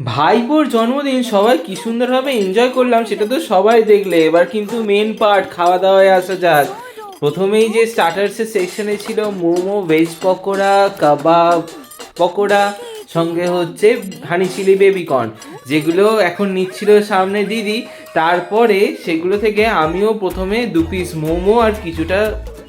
ভাইপোর জন্মদিন সবাই কি সুন্দরভাবে এনজয় করলাম সেটা তো সবাই দেখলে। এবার কিন্তু মেন পার্ট খাওয়া দাওয়ায় আসা যাক। প্রথমেই যে স্টার্টার্সের সেকশনে ছিল মোমো, ভেজ পকোড়া, কাবাব পকোড়া, সঙ্গে হচ্ছে হানি চিলি বেবিকর্ন, যেগুলো এখন নিচ্ছিল সামনে দিদি। তারপরে সেগুলো থেকে আমিও প্রথমে 2 পিস মোমো আর কিছুটা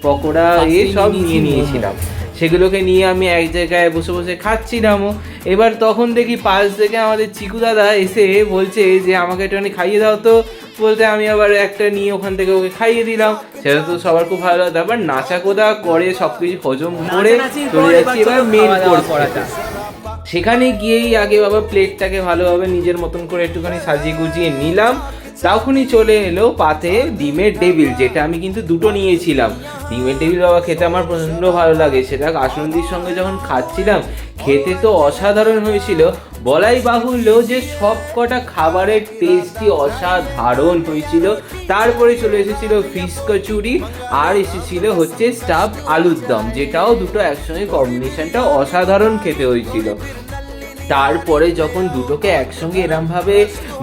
পকোড়া সব নিয়ে নিয়েছিলাম। সেগুলোকে নিয়ে আমি এক জায়গায় বসে বসে খাচ্ছিলামও। এবার তখন দেখি পাশ থেকে আমাদের চিকু দাদা এসে বলছে যে আমাকে একটুখানি খাইয়ে দাও তো। বলতে আমি আবার একটা নিয়ে ওখান থেকে ওকে খাইয়ে দিলাম। সেটা তো সবার খুব ভালো লাগে। তারপর নাচা কোদা করে সব কিছু হজম করে চলে যাচ্ছি এবার মেন কোর্স করাটা। সেখানে গিয়েই আগে বাবা প্লেটটাকে ভালোভাবে নিজের মতন করে একটুখানি সাজিয়ে গুজিয়ে নিলাম। তখনই চলে এলো পাতে ডিমের টেবিল, যেটা আমি কিন্তু দুটো নিয়েছিলাম। ডিমের টেবিল বাবা খেতে আমার প্রচণ্ড ভালো লাগে। সেটা কাসুন্দির সঙ্গে যখন খাচ্ছিলাম খেতে তো অসাধারণ হয়েছিল। বলাই বাহুল্য যে সব কটা খাবারের টেস্টই অসাধারণ হয়েছিল। তারপরে চলে এসেছিল ফিশ কচুরি, আর এসেছিল হচ্ছে স্টাফ আলুর দম, যেটাও দুটো একসঙ্গে কম্বিনেশনটা অসাধারণ খেতে হয়েছিল। তারপরে যখন দুটোকে একসঙ্গে এরমভাবে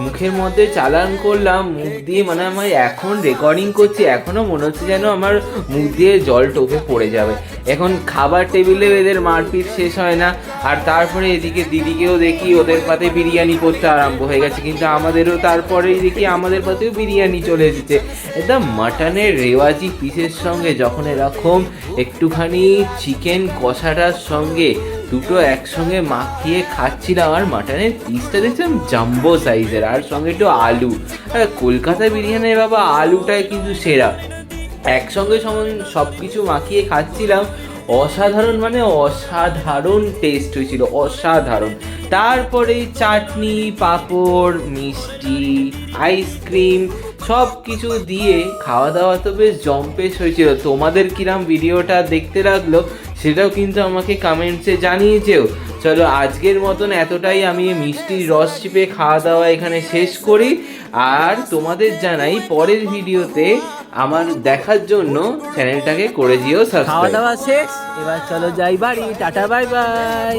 মুখের মধ্যে চালান করলাম, মুখ দিয়ে মানে আমি এখন রেকর্ডিং করছি এখনও মনে হচ্ছে যেন আমার মুখ দিয়ে জল টোপে পড়ে যাবে। এখন খাবার টেবিলে এদের মারপিট শেষ হয় না। আর তারপরে এদিকে দিদিকেও দেখি ওদের পাতে বিরিয়ানি করতে আরম্ভ হয়ে গেছে, কিন্তু আমাদেরও তারপরেই দেখি আমাদের পাতেও বিরিয়ানি চলে এসেছে। একদম মাটনের রেওয়াজি পিসের সঙ্গে যখন এরকম একটুখানি চিকেন কষাটার সঙ্গে দুটো একসঙ্গে মাখিয়ে খাচ্ছিলাম, আর মাটনের পিসটা দেখছিলাম জাম্বো সাইজের, আর সঙ্গে একটু আলু। কলকাতা বিরিয়ানির বাবা আলুটাই কিন্তু সেরা। একসঙ্গে সব কিছু মাখিয়ে খাচ্ছিলাম, অসাধারণ মানে অসাধারণ টেস্ট হয়েছিল, অসাধারণ। তারপরে চাটনি, পাঁপড়, মিষ্টি, আইসক্রিম সব কিছু দিয়ে খাওয়া দাওয়া তো বেশ জম্পেশ হয়েছিল। তোমাদের কিরাম ভিডিওটা দেখতে লাগলো সেটাও কিন্তু আমাকে কমেন্টসে জানিয়েছেও। চলো আজকের মতন এতটাই, আমি মিষ্টির রস চিপে খাওয়া দাওয়া এখানে শেষ করি। আর তোমাদের জানাই পরের ভিডিওতে আমার দেখার জন্য চ্যানেলটাকে করে দিও সাবস্ক্রাইব। খাওয়া দাওয়া শেষ, এবার চলো যাই বাড়ি। Tata, bye bye.